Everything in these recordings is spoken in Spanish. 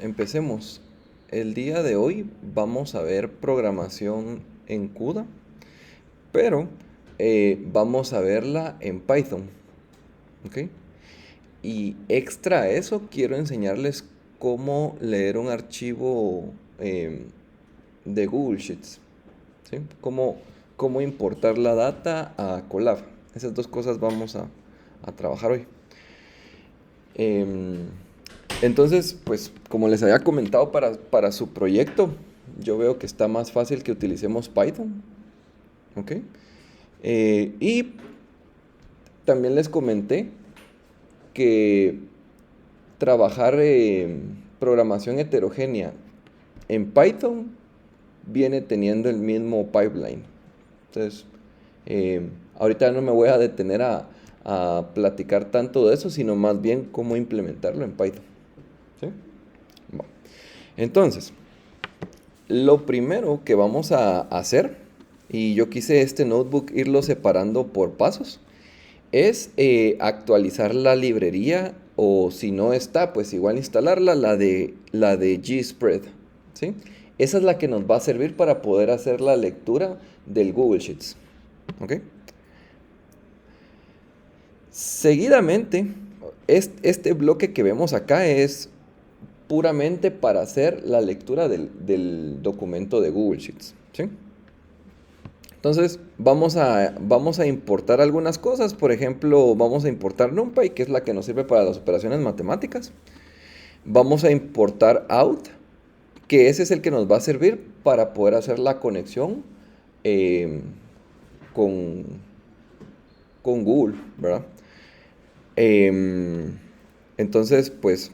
empecemos. El día de hoy vamos a ver programación en CUDA, pero vamos a verla en Python, ¿ok? Y extra a eso quiero enseñarles cómo leer un archivo de Google Sheets, ¿sí? Cómo importar la data a Colab. Esas dos cosas vamos a trabajar hoy. Em, entonces, pues como les había comentado para su proyecto, yo veo que está más fácil que utilicemos Python, ¿ok? Y también les comenté que trabajar programación heterogénea en Python viene teniendo el mismo pipeline. Entonces, ahorita no me voy a detener a platicar tanto de eso, sino más bien cómo implementarlo en Python. ¿Sí? Bueno, entonces, lo primero que vamos a hacer, y yo quise este notebook irlo separando por pasos, es actualizar la librería, o si no está, pues igual instalarla, la de GSpread, ¿sí? Esa es la que nos va a servir para poder hacer la lectura del Google Sheets, ¿ok? Seguidamente, este bloque que vemos acá es puramente para hacer la lectura del documento de Google Sheets, ¿sí? Entonces, vamos a importar algunas cosas. Por ejemplo, vamos a importar NumPy, que es la que nos sirve para las operaciones matemáticas. Vamos a importar out, que ese es el que nos va a servir para poder hacer la conexión eh, con, con Google, ¿verdad? Entonces, pues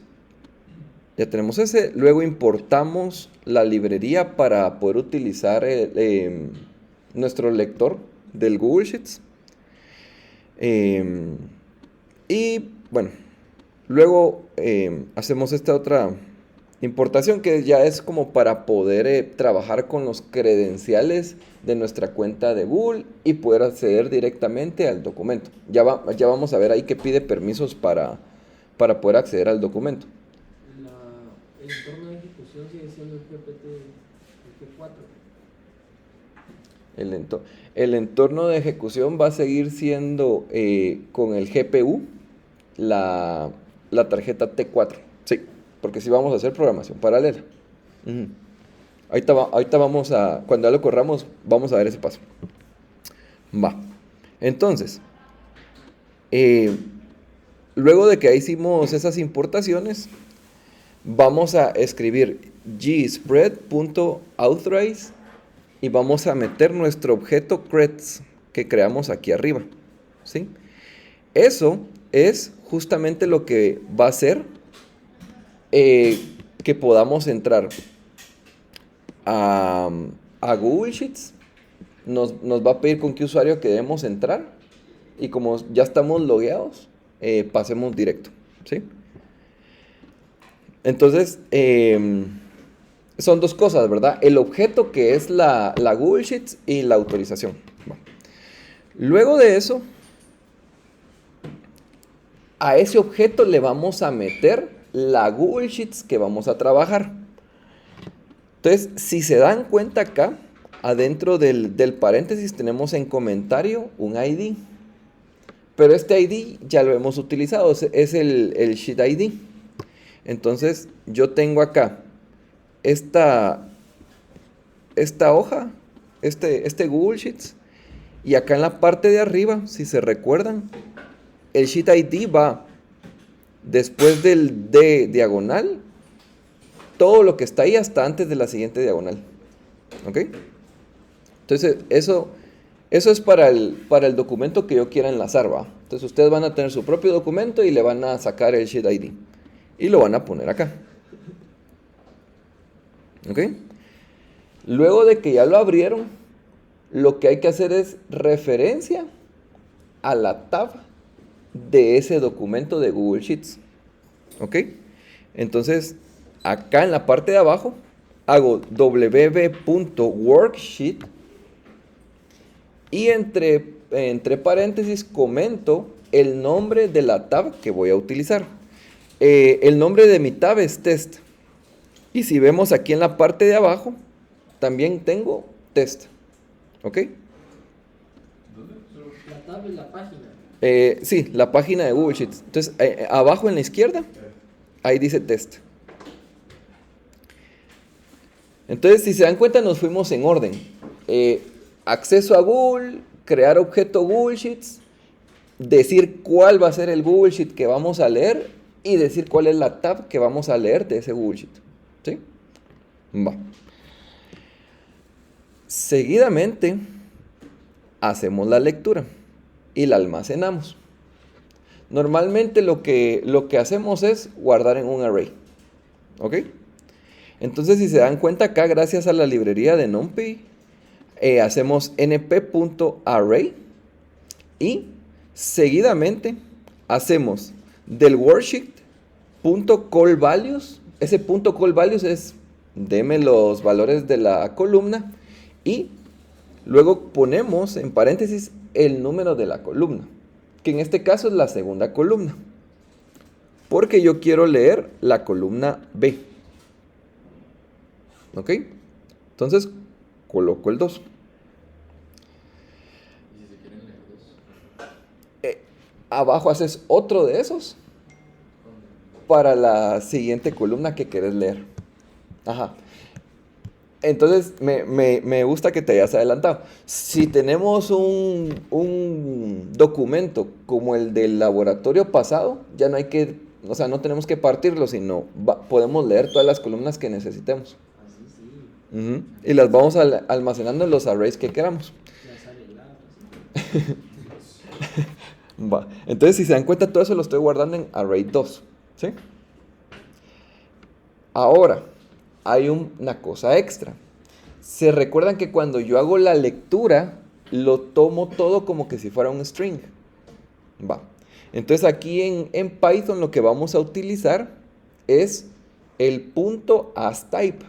ya tenemos ese. Luego importamos la librería para poder utilizar nuestro lector del Google Sheets. Y bueno, luego hacemos esta otra importación que ya es como para poder trabajar con los credenciales de nuestra cuenta de Google y poder acceder directamente al documento. Ya vamos a ver ahí que pide permisos para poder acceder al documento. El entorno de ejecución sigue siendo el GPT, el G4. El entorno de ejecución va a seguir siendo con el GPU la, la tarjeta T4. Sí, porque si vamos a hacer programación paralela. Ujú. Ahorita vamos cuando ya lo corramos, vamos a ver ese paso. Va. Entonces, eh, luego de que hicimos esas importaciones, vamos a escribir gspread.authorize y vamos a meter nuestro objeto creds que creamos aquí arriba, ¿sí? Eso es justamente lo que va a hacer que podamos entrar a, a Google Sheets. Nos va a pedir con qué usuario queremos entrar y como ya estamos logueados, pasemos directo, ¿sí? Entonces, son dos cosas, ¿verdad? El objeto que es la Google Sheets y la autorización. Bueno. Luego de eso, a ese objeto le vamos a meter la Google Sheets que vamos a trabajar. Entonces, si se dan cuenta acá, adentro del paréntesis tenemos en comentario un ID. Pero este ID ya lo hemos utilizado, es el Sheet ID. Entonces, yo tengo acá esta hoja, este Google Sheets. Y acá en la parte de arriba, si se recuerdan, el Sheet ID va después del D diagonal, todo lo que está ahí hasta antes de la siguiente diagonal. ¿Ok? Entonces, eso es para el documento que yo quiera enlazar, ¿va? Entonces, ustedes van a tener su propio documento y le van a sacar el Sheet ID. Y lo van a poner acá. ¿Ok? Luego de que ya lo abrieron, lo que hay que hacer es referencia a la tab de ese documento de Google Sheets. ¿Ok? Entonces, acá en la parte de abajo, hago wb.worksheet y entre paréntesis comento el nombre de la tab que voy a utilizar. El nombre de mi tab es test. Y si vemos aquí en la parte de abajo, también tengo test. ¿Ok? La tab es la página. Sí, la página de Google Sheets. Entonces, abajo en la izquierda, ahí dice test. Entonces, si se dan cuenta, nos fuimos en orden. Acceso a Google, crear objeto Google Sheets, decir cuál va a ser el Google Sheet que vamos a leer y decir cuál es la tab que vamos a leer de ese Google Sheet. ¿Sí? Va. Seguidamente, hacemos la lectura y la almacenamos. Normalmente lo que hacemos es guardar en un array. ¿Ok? Entonces, si se dan cuenta acá, gracias a la librería de NumPy, hacemos np.array y seguidamente hacemos del worksheet.callValues. Ese .callValues es deme los valores de la columna y luego ponemos en paréntesis el número de la columna, que en este caso es la segunda columna, porque yo quiero leer la columna B. ¿Ok? Entonces, coloco el 2. ¿Y si se quieren leer dos? Abajo haces otro de esos para la siguiente columna que querés leer. Ajá. Entonces, me gusta que te hayas adelantado. Si tenemos un documento como el del laboratorio pasado, ya no hay que, o sea, no tenemos que partirlo, sino podemos leer todas las columnas que necesitemos. Así sí. Y las vamos almacenando en los arrays que queramos. Las arregladas. Va. Entonces, si se dan cuenta, todo eso lo estoy guardando en array 2. ¿Sí? Ahora, hay una cosa extra. Se recuerdan que cuando yo hago la lectura, lo tomo todo como que si fuera un string. Va. Entonces, aquí en Python lo que vamos a utilizar es el punto asType,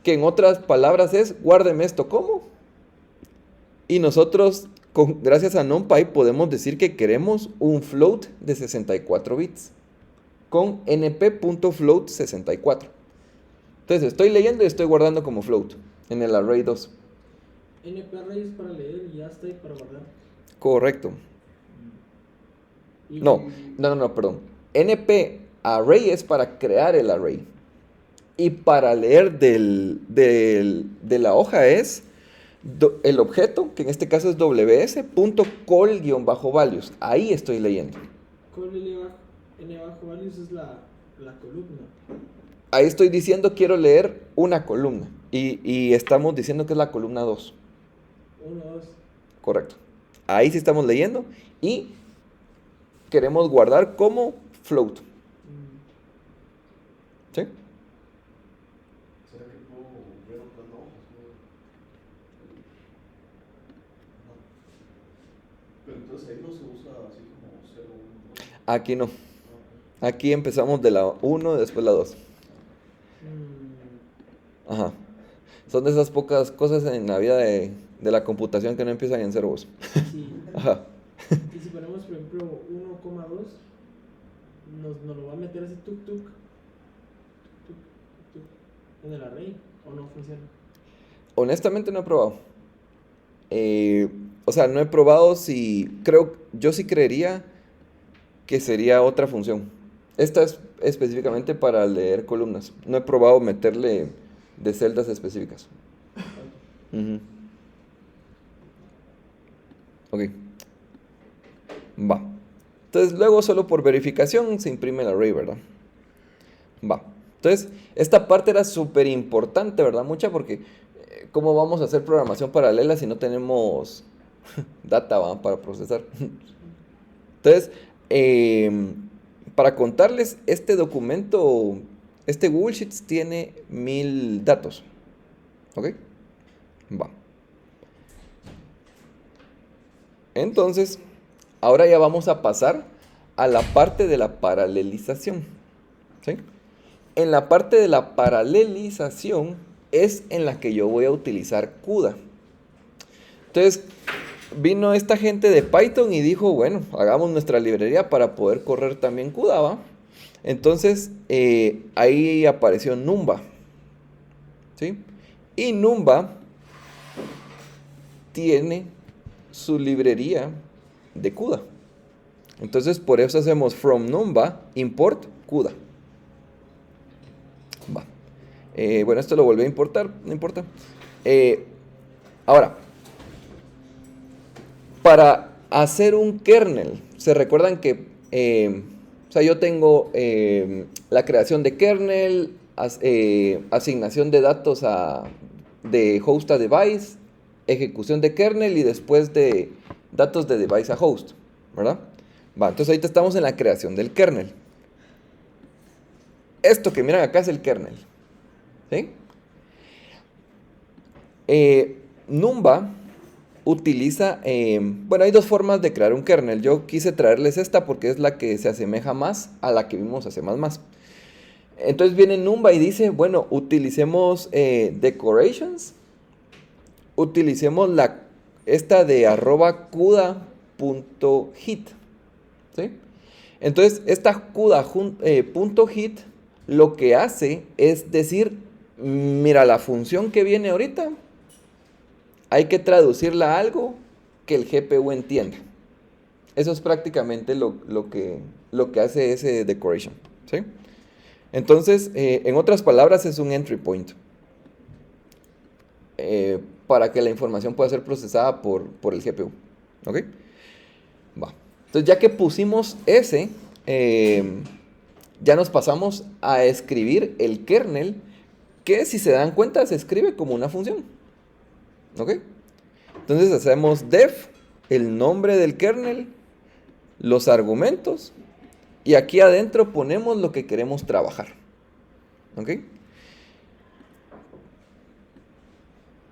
que en otras palabras es guárdeme esto como. Y nosotros, gracias a NumPy, podemos decir que queremos un float de 64 bits con np.float64. Entonces estoy leyendo y estoy guardando como float en el array 2. np-array es para leer y asType para guardar. Correcto. Y- No, perdón. np-array es para crear el array. Y para leer de la hoja es el objeto, que en este caso es ws.call-values. Ahí estoy leyendo. Con n-values es la columna. Ahí estoy diciendo quiero leer una columna. Y estamos diciendo que es la columna 2. 1, 2. Correcto. Ahí sí estamos leyendo. Y queremos guardar como float. ¿Sí? ¿Será que puedo ver otras hojas? Pero entonces ahí no se usa así como 0, 1, 2. Aquí no. Aquí empezamos de la 1 y después la 2. Ajá. Son de esas pocas cosas en la vida de la computación que no empiezan en ceros. Sí. Ajá. Y si ponemos, por ejemplo, 1,2, nos lo va a meter así tuk tuk en el array, ¿o no funciona? Honestamente no he probado. O sea, no he probado si... Yo sí creería que sería otra función. Esta es específicamente para leer columnas. No he probado meterle de celdas específicas. Ujú. Ok. Va. Entonces luego solo por verificación se imprime el array, ¿verdad? Va. Entonces esta parte era súper importante, ¿verdad? Mucha porque ¿cómo vamos a hacer programación paralela si no tenemos data, ¿va? Para procesar? Entonces, para contarles, este documento, este Google Sheets tiene 1000 datos. ¿Ok? Va. Entonces, ahora ya vamos a pasar a la parte de la paralelización. ¿Sí? En la parte de la paralelización es en la que yo voy a utilizar CUDA. Entonces, vino esta gente de Python y dijo, bueno, hagamos nuestra librería para poder correr también CUDA, ¿va? Entonces, ahí apareció Numba, ¿sí? Y Numba tiene su librería de CUDA. Entonces, por eso hacemos from Numba import CUDA. Va. Bueno, esto lo volví a importar, no importa. Ahora, para hacer un kernel, se recuerdan que, o sea, yo tengo la creación de kernel, asignación de datos de host a device, ejecución de kernel y después de datos de device a host, ¿verdad? Va, entonces ahorita estamos en la creación del kernel. Esto que miran acá es el kernel, ¿sí? Numba utiliza, bueno, hay dos formas de crear un kernel. Yo quise traerles esta porque es la que se asemeja más a la que vimos a C++. Entonces viene Numba y dice, bueno, utilicemos decorations, utilicemos esta de @cuda.hit, ¿sí? Entonces, esta cuda.hit lo que hace es decir, mira, la función que viene ahorita, hay que traducirla a algo que el GPU entienda. Eso es prácticamente lo que hace ese decoration, ¿sí? Entonces, en otras palabras, es un entry point. Para que la información pueda ser procesada por el GPU. ¿Ok? Va. Entonces, ya que pusimos ese, ya nos pasamos a escribir el kernel, que si se dan cuenta se escribe como una función. ¿Ok? Entonces hacemos def, el nombre del kernel, los argumentos, y aquí adentro ponemos lo que queremos trabajar. ¿Ok?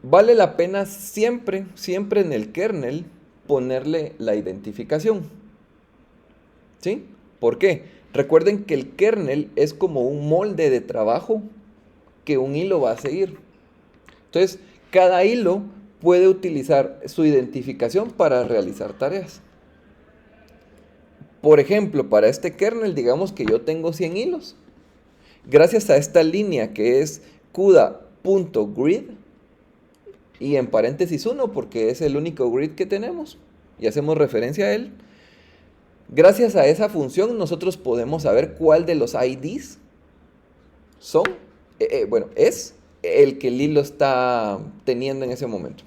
Vale la pena siempre en el kernel ponerle la identificación. ¿Sí? ¿Por qué? Recuerden que el kernel es como un molde de trabajo que un hilo va a seguir. Entonces, cada hilo puede utilizar su identificación para realizar tareas. Por ejemplo, para este kernel, digamos que yo tengo 100 hilos. Gracias a esta línea que es cuda.grid, y en paréntesis 1 porque es el único grid que tenemos y hacemos referencia a él. Gracias a esa función nosotros podemos saber cuál de los IDs son, bueno, es el que el hilo está teniendo en ese momento.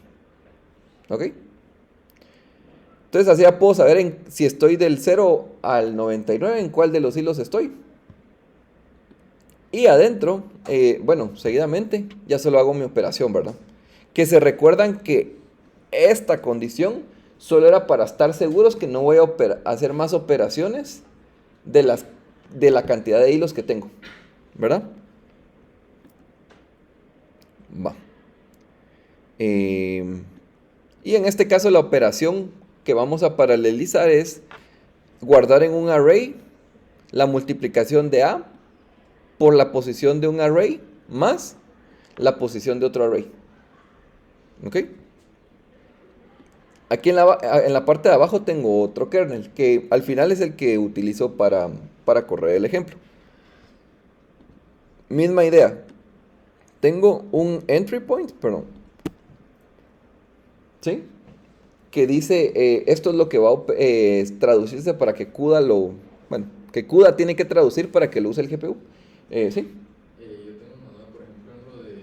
¿Ok? Entonces así ya puedo saber si estoy del 0 al 99 en cuál de los hilos estoy. Y adentro, bueno, seguidamente ya solo hago mi operación, ¿verdad? Que se recuerdan que esta condición solo era para estar seguros que no voy a hacer más operaciones de la cantidad de hilos que tengo, ¿verdad? Va. Y en este caso la operación que vamos a paralelizar es guardar en un array la multiplicación de A por la posición de un array más la posición de otro array. ¿Ok? Aquí en la parte de abajo tengo otro kernel, que al final es el que utilizo para correr el ejemplo. Misma idea. Tengo un entry point, perdón. ¿Sí? Que dice, esto es lo que va a traducirse para que CUDA bueno, que CUDA tiene que traducir para que lo use el GPU. ¿Sí? Yo tengo una duda, por ejemplo, en lo de,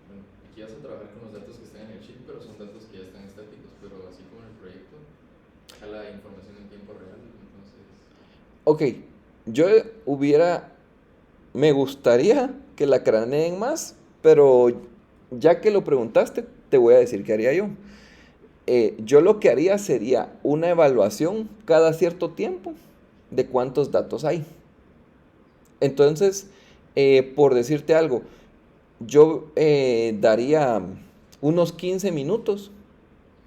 bueno, aquí vas a trabajar con los datos que están en el chip, pero son datos que ya están estáticos, pero así como en el proyecto, jala información en tiempo real, entonces... Ok, me gustaría que la craneen más, pero ya que lo preguntaste, te voy a decir qué haría yo. Yo lo que haría sería una evaluación cada cierto tiempo de cuántos datos hay. Entonces, por decirte algo, yo daría unos 15 minutos,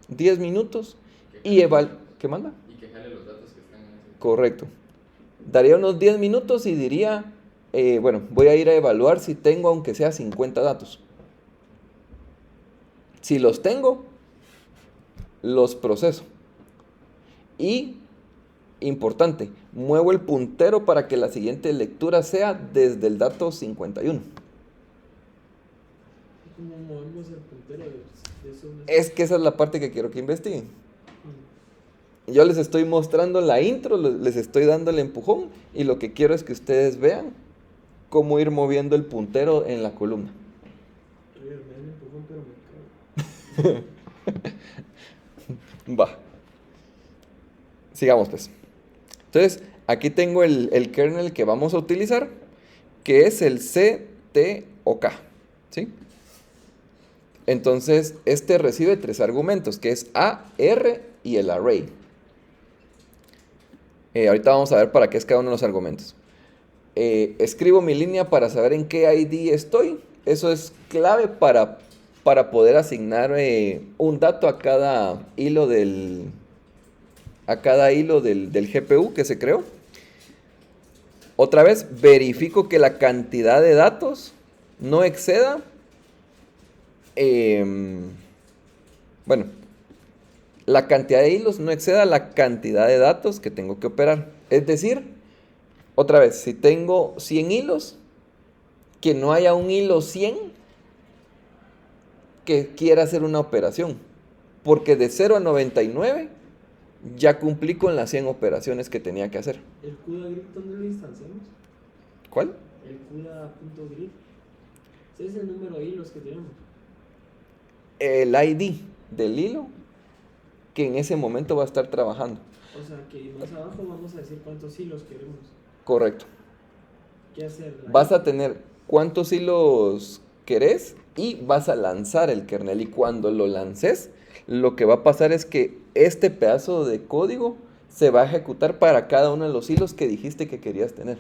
10 minutos y ¿Qué manda? Y que jale los datos que están en ese... Correcto. Daría unos 10 minutos y diría, bueno, voy a ir a evaluar si tengo aunque sea 50 datos. Si los tengo, los proceso. Y Importante, muevo el puntero para que la siguiente lectura sea desde el dato 51. ¿Cómo movemos el puntero de esos? Es que esa es la parte que quiero que investiguen. Yo les estoy mostrando la intro, les estoy dando el empujón y lo que quiero es que ustedes vean cómo ir moviendo el puntero en la columna. Me da el empujón, pero me cago. Va. Sigamos pues. Entonces, aquí tengo el kernel que vamos a utilizar, que es el CTOK, ¿sí? Entonces, este recibe 3 argumentos, que es A, R y el array. Ahorita vamos a ver para qué es cada uno de los argumentos. Escribo mi línea para saber en qué ID estoy. Eso es clave para poder asignar un dato a cada hilo del GPU que se creó. Otra vez, verifico que la cantidad de datos no exceda... la cantidad de hilos no exceda la cantidad de datos que tengo que operar. Es decir, otra vez, si tengo 100 hilos, que no haya un hilo 100 que quiera hacer una operación. Porque de 0 a 99 ya cumplí con las 100 operaciones que tenía que hacer. ¿El CUDA-grid dónde lo instanciamos? ¿Cuál? El CUDA.grid. Ese es el número de hilos que tenemos. El ID del hilo que en ese momento va a estar trabajando. O sea, que más abajo vamos a decir cuántos hilos queremos. Correcto. ¿Qué hacer? Vas a tener cuántos hilos querés y vas a lanzar el kernel. Y cuando lo lances, lo que va a pasar es que este pedazo de código se va a ejecutar para cada uno de los hilos que dijiste que querías tener.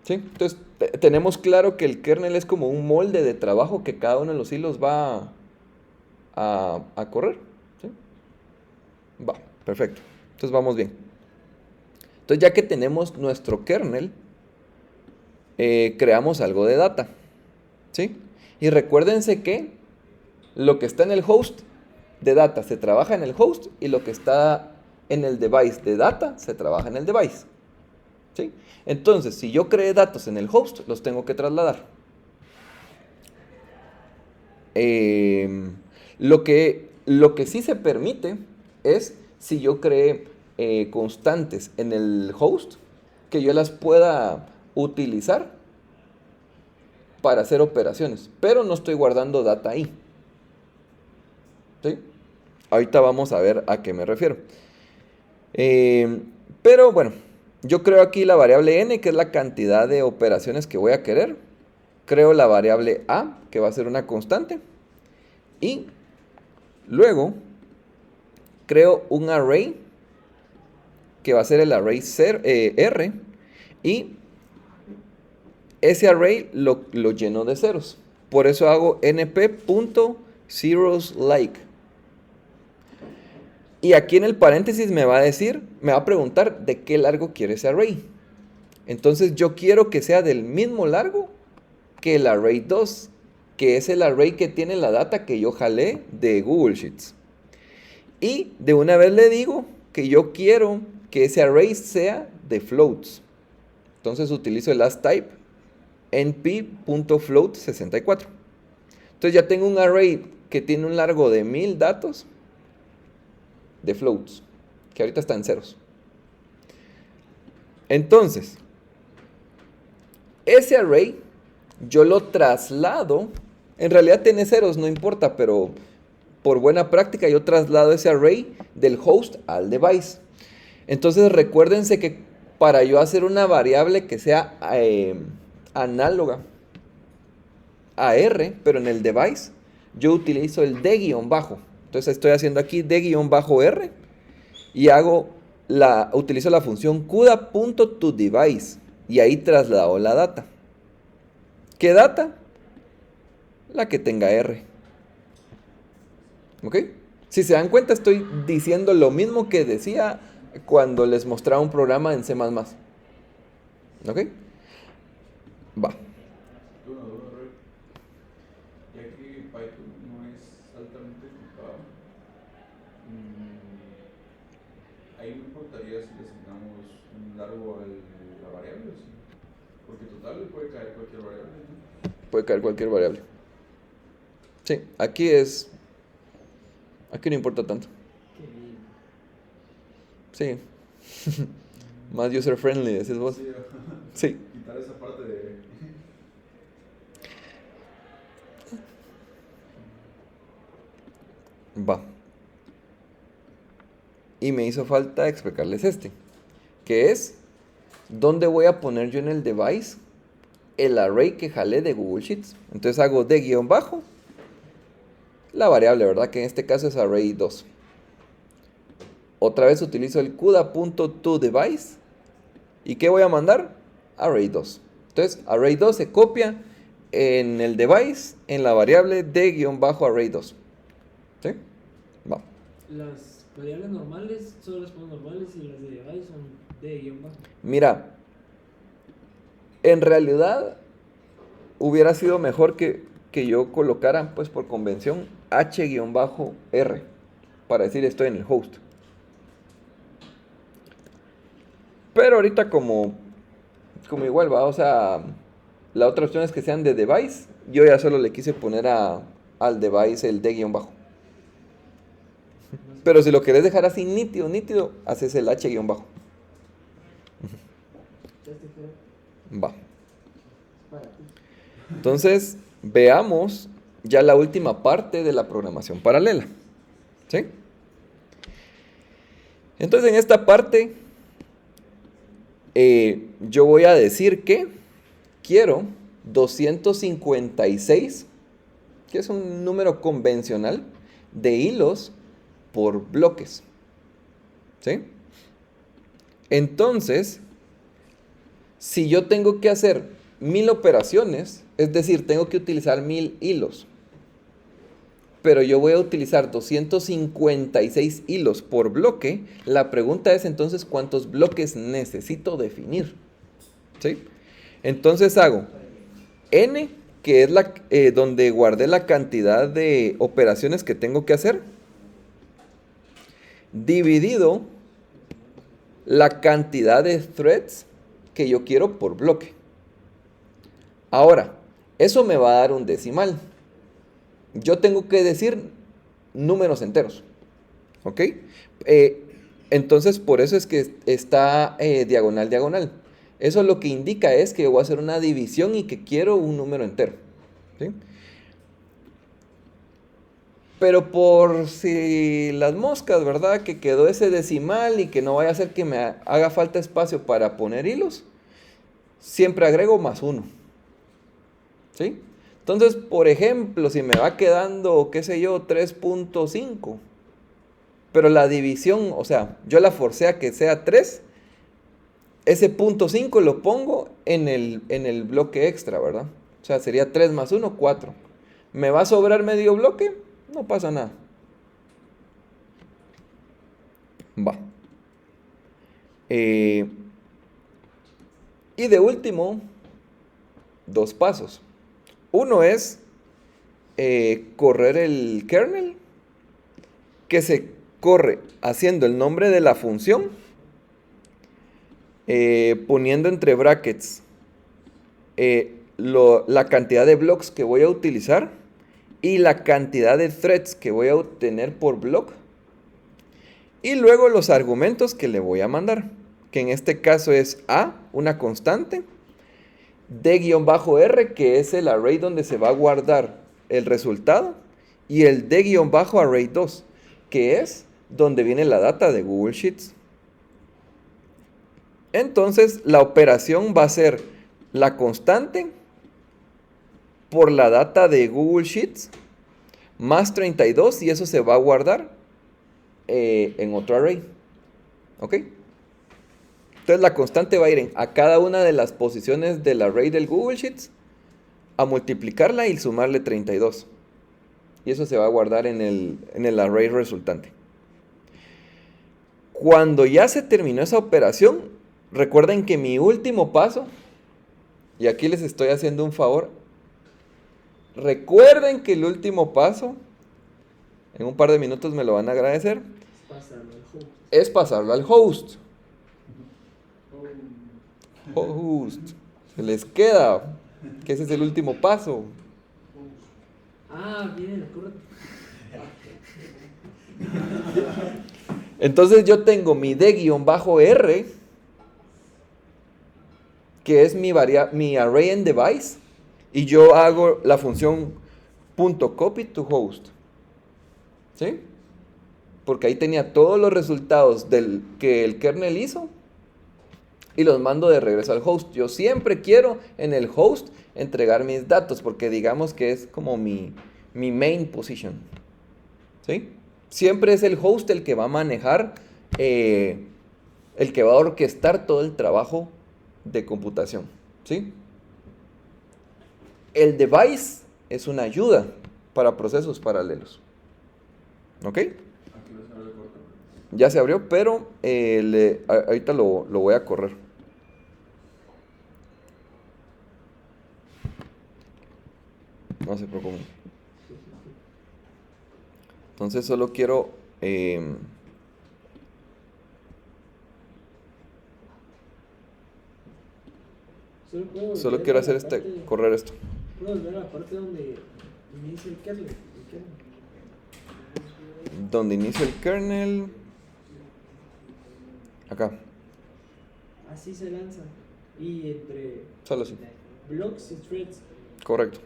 ¿Sí? Entonces, tenemos claro que el kernel es como un molde de trabajo que cada uno de los hilos va a correr. ¿Sí? Va, perfecto. Entonces vamos bien. Entonces ya que tenemos nuestro kernel, creamos algo de data. ¿Sí? Y recuérdense que lo que está en el host de data se trabaja en el host y lo que está en el device de data se trabaja en el device. ¿Sí? Entonces, si yo creé datos en el host, los tengo que trasladar. Lo que sí se permite es, si yo creé constantes en el host, que yo las pueda utilizar para hacer operaciones, pero no estoy guardando data ahí. ¿Sí? Ahorita vamos a ver a qué me refiero. Pero bueno, yo creo aquí la variable n, que es la cantidad de operaciones que voy a querer. Creo la variable a, que va a ser una constante. Y luego creo un array, que va a ser el array R. Y ese array lo lleno de ceros. Por eso hago np.zeroslike. Y aquí en el paréntesis me va a preguntar de qué largo quiere ese array. Entonces yo quiero que sea del mismo largo que el array 2, que es el array que tiene la data que yo jalé de Google Sheets. Y de una vez le digo que yo quiero que ese array sea de floats. Entonces utilizo el astype np.float64. Entonces ya tengo un array que tiene un largo de 1000 datos de floats, que ahorita está en ceros. Entonces, ese array yo lo traslado, en realidad tiene ceros, no importa, pero por buena práctica yo traslado ese array del host al device. Entonces recuérdense que para yo hacer una variable que sea análoga a R, pero en el device, yo utilizo el d-bajo. Entonces estoy haciendo aquí d-r y utilizo la función CUDA.toDevice y ahí traslado la data. ¿Qué data? La que tenga R. ¿Ok? Si se dan cuenta, estoy diciendo lo mismo que decía cuando les mostraba un programa en C++. ¿Ok? Va. Ya que Python no es altamente ocupado, ahí no importaría si le asignamos un largo a la variable, ¿sí? Porque total le puede caer cualquier variable, ¿no? Puede caer cualquier variable. Sí, aquí no importa tanto. Qué bien. Sí. Más user friendly, decís vos. Sí, Sí. quitar esa parte de... Va. Y me hizo falta explicarles que es dónde voy a poner yo en el device el array que jalé de Google Sheets. Entonces hago de guión bajo la variable, ¿verdad? Que en este caso es array2. Otra vez utilizo el CUDA.toDevice. ¿Y qué voy a mandar? Array2. Entonces array2 se copia en el device en la variable de guión bajo array2. ¿Sí? Va. Las variables normales son las normales y las de device son de guión bajo. Mira, en realidad hubiera sido mejor que yo colocara, pues por convención, H-R para decir estoy en el host. Pero ahorita como igual va, o sea, la otra opción es que sean de device. Yo ya solo le quise poner al device el de guión bajo. Pero si lo querés dejar así nítido, haces el H guión bajo. Ya te queda Va. para ti. Entonces, veamos ya la última parte de la programación paralela. ¿Sí? Entonces, en esta parte, yo voy a decir que quiero 256, que es un número convencional, de hilos por bloques. ¿Sí? Entonces, si yo tengo que hacer 1000 operaciones, es decir, tengo que utilizar 1000 hilos, pero yo voy a utilizar 256 hilos por bloque, la pregunta es entonces cuántos bloques necesito definir. ¿Sí? Entonces hago n, que es donde guardé la cantidad de operaciones que tengo que hacer, dividido la cantidad de threads que yo quiero por bloque. Ahora, eso me va a dar un decimal. Yo tengo que decir números enteros. ¿Ok? Entonces, por eso es que está diagonal. Eso lo que indica es que voy a hacer una división y que quiero un número entero. ¿Sí? Pero por si las moscas, ¿verdad? Que quedó ese decimal y que no vaya a ser que me haga falta espacio para poner hilos, siempre agrego +1. ¿Sí? Entonces, por ejemplo, si me va quedando, qué sé yo, 3.5, pero la división, o sea, yo la forcé a que sea 3, ese .5 lo pongo en el bloque extra, ¿verdad? O sea, sería 3 más 1, 4. ¿Me va a sobrar medio bloque? No pasa nada. Va. Y de último, 2 pasos. Uno es correr el kernel, que se corre haciendo el nombre de la función, poniendo entre brackets la cantidad de blocks que voy a utilizar y la cantidad de threads que voy a obtener por block, y luego los argumentos que le voy a mandar, que en este caso es A, una constante, D-R, que es el array donde se va a guardar el resultado, y el D-array2, que es donde viene la data de Google Sheets. Entonces, la operación va a ser la constante por la data de Google Sheets más 32, y eso se va a guardar en otro array. ¿Ok? Entonces la constante va a ir a cada una de las posiciones del array del Google Sheets, a multiplicarla y sumarle 32. Y eso se va a guardar en el array resultante. Cuando ya se terminó esa operación, recuerden que mi último paso, y aquí les estoy haciendo un favor, recuerden que el último paso, en un par de minutos me lo van a agradecer, Para pasarlo al host. es pasarlo al host. Oh. Host. Se les queda, que ese es el último paso. Ah, bien, correcto. Entonces yo tengo mi D-R, que es mi array en device, y yo hago la función .copy to host. ¿Sí? Porque ahí tenía todos los resultados que el kernel hizo y los mando de regreso al host. Yo siempre quiero en el host entregar mis datos porque digamos que es como mi main position. ¿Sí? Siempre es el host el que va a manejar, el que va a orquestar todo el trabajo de computación. ¿Sí? El device es una ayuda para procesos paralelos. ¿Ok? Aquí lo se abre corto. Ya se abrió, pero ahorita lo voy a correr. No se preocupen. Entonces solo quiero... solo quiero hacer correr esto. Puedo volver a la parte donde inicia el kernel. Donde inicia el kernel. Acá. Así se lanza. Y entre Solo así. blocks y threads. Correcto.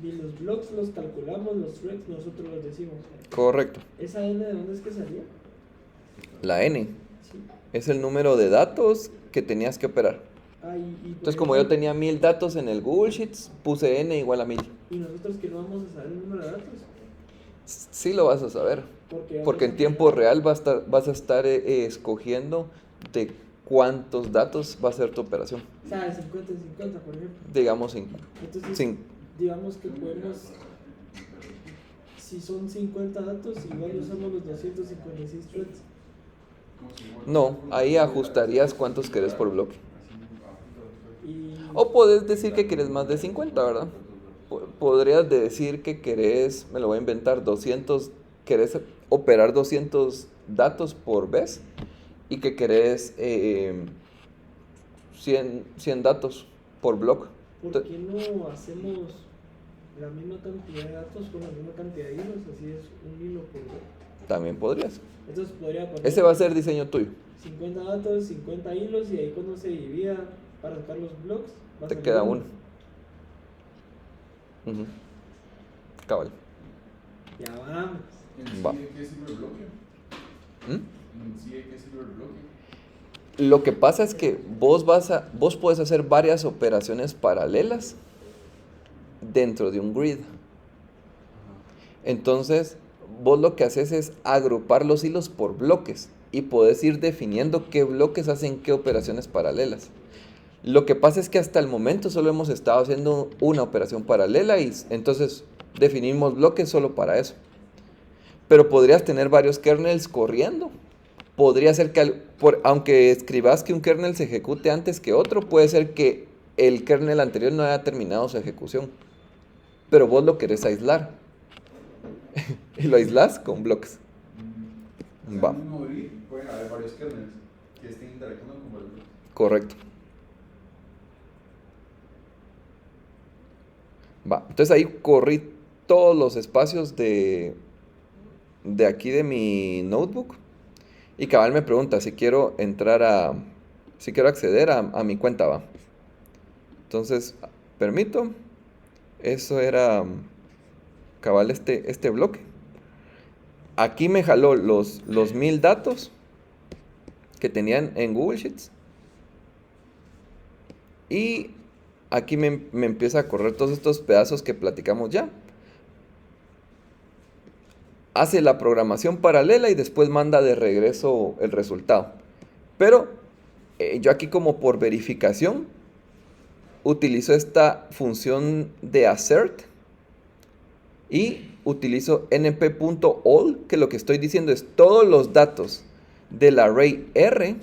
Y los blocks los calculamos, los threads nosotros los decimos. Correcto. ¿Esa N de dónde es que salía? La N Sí. es el número de datos que tenías que operar. Ah, Entonces como yo tenía 1000 datos en el Google Sheets, puse N igual a 1000. ¿Y nosotros que no vamos a saber el número de datos? Sí lo vas a saber. Porque en tiempo real vas a estar escogiendo de cuántos datos va a ser tu operación. O sea, de 50 en 50, por ejemplo. Digamos Entonces, digamos que podemos, si son 50 datos, igual usamos los 256 threads. No, ahí ajustarías cuántos querés por bloque. Y O podés decir que querés más de 50, ¿verdad? Podrías decir que querés, me lo voy a inventar, 200, querés operar 200 datos por vez y que querés 100 datos por bloque. ¿por qué no hacemos la misma cantidad de datos con la misma cantidad de hilos? Así es un hilo por bloque. También podrías. Entonces podría poner Ese va a ser diseño tuyo. 50 datos, 50 hilos, y ahí cuando se divida para sacar los blocks, va a Te salir queda uno. Ujú. Cabal. Ya vamos. ¿En sí Va. de qué sirve el bloque? ¿Mm? ¿En sí de qué sirve el bloque? Lo que pasa es que vos puedes hacer varias operaciones paralelas dentro de un grid. Entonces, vos lo que haces es agrupar los hilos por bloques y podés ir definiendo qué bloques hacen qué operaciones paralelas. Lo que pasa es que hasta el momento solo hemos estado haciendo una operación paralela y entonces definimos bloques solo para eso. Pero podrías tener varios kernels corriendo. Podría ser que, aunque escribas que un kernel se ejecute antes que otro, puede ser que el kernel anterior no haya terminado su ejecución. Pero vos lo querés aislar. Y lo aislás con bloques. O sea, Va. en un mismo grid pueden haber varios kernels que estén interactuando con varios bloques. Correcto. Va. Entonces ahí corrí todos los espacios de aquí de mi notebook. Y cabal me pregunta si quiero si quiero acceder a mi cuenta, va. Entonces, permito. Eso era cabal este bloque. Aquí me jaló los 1000 datos que tenían en Google Sheets. Y aquí me empieza a correr todos estos pedazos que platicamos ya. Hace la programación paralela y después manda de regreso el resultado. Pero yo aquí como por verificación utilizo esta función de assert y utilizo np.all, que lo que estoy diciendo es todos los datos del array R,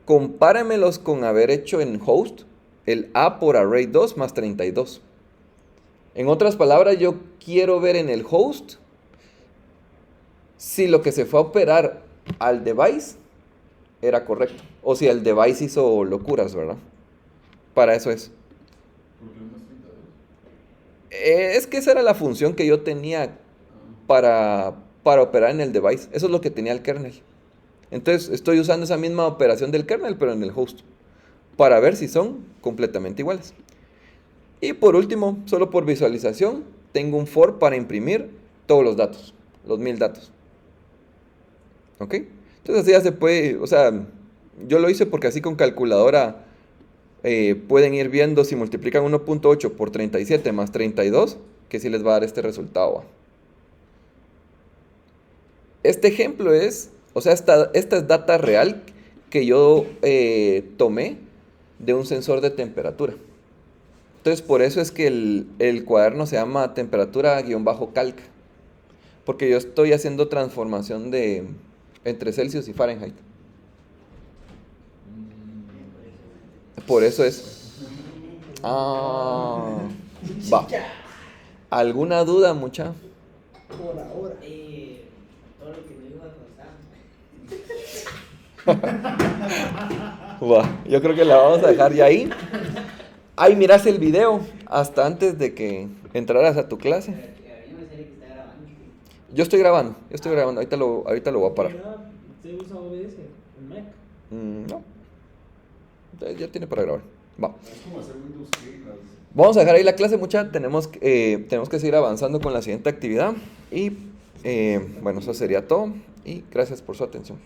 compáramelos con haber hecho en host el A por array 2 más 32. En otras palabras, yo quiero ver en el host si lo que se fue a operar al device era correcto. O si el device hizo locuras, ¿verdad? Para eso es. ¿Por qué unos 32? Es que esa era la función que yo tenía para operar en el device. Eso es lo que tenía el kernel. Entonces estoy usando esa misma operación del kernel, pero en el host, para ver si son completamente iguales. Y por último, solo por visualización, tengo un for para imprimir todos los datos, los 1000 datos. ¿Ok? Entonces así ya se puede, o sea, yo lo hice porque así con calculadora pueden ir viendo si multiplican 1.8 por 37 más 32, que sí les va a dar este resultado. ¿Va? Este ejemplo es, o sea, esta es data real que yo tomé de un sensor de temperatura. Entonces, por eso es que el cuaderno se llama temperatura-calc. Porque yo estoy haciendo transformación entre Celsius y Fahrenheit. Por eso es. Ah, va. ¿Alguna duda, mucha? Por ahora. Todo lo que me dijo a contar. Va. Yo creo que la vamos a dejar ya ahí. Ahí miras el video hasta antes de que entraras a tu clase. Yo me sale que está grabando. Yo estoy grabando. Ahorita lo voy a parar. Mira, ¿usted usa OBS en Mac? No. Ya tiene para grabar. Va. Es como hacer Windows Key. Vamos a dejar ahí la clase, mucha. Tenemos que seguir avanzando con la siguiente actividad. Y bueno, eso sería todo. Y gracias por su atención.